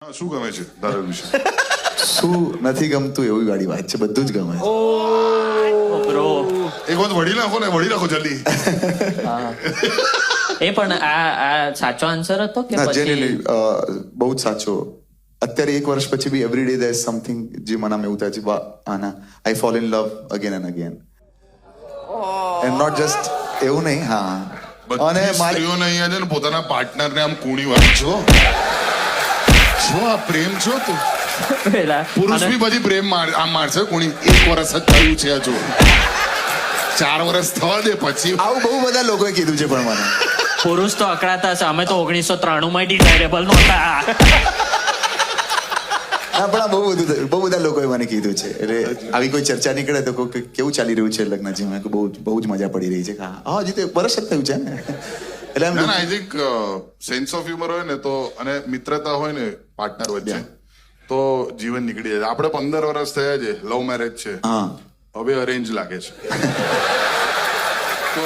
શું ગમે છે તારા વિશે? શું નથી ગમતું એવી વાળી વાત છે, બધું જ ગમે છે. બ્રો એક વખત વળી નાખો જલ્દી. એ પણ આ સાચો આન્સર હતો કે ના, પછી genuinely, બહુ જ સાચો. અત્યારે 1 વર્ષ પછી be every day there is something જે મને એવું થાય છે, વાહ આના I fall in love again and again. And not just એવું નહીં. હા, અને બધી મારી સ્ત્રીઓને અહીંયા છે ને પોતાના પાર્ટનરને આમ કુણી વાંચો છો, આ પ્રેમ છો તું. પેલા પુરુષ અને બી બધી પ્રેમ આમ મારશે કુણી. 1 વર્ષ જ થયું છે હજુ, 4 વર્ષ થવા દે પછી. આવું બહુ બધા લોકોએ કીધું છે, પણ મને પુરુષ તો અકળાતા છે. અમે તો 1993 માં ડિઝાયરેબલ નહોતા. હા, પણ આ બહુ બધા લોકોએ મને કીધું છે. એટલે આવી કોઈ ચર્ચા નીકળે તો કોઈ કેવું ચાલી રહ્યું છે લગ્ન જીવનમાં, કે બહુ જ મજા પડી રહી છે. હા, હજી તો 1 વર્ષ જ થયું છે ને. એટલે એમ I think sense of humour હોય ને તો, અને મિત્રતા હોય ને પાર્ટનર વચ્ચે, તો જીવન નીકળી જાય. આપણે 15 વર્ષ થયા છે, લવ મેરેજ છે, હા, હવે અરેન્જ લાગે છે. તો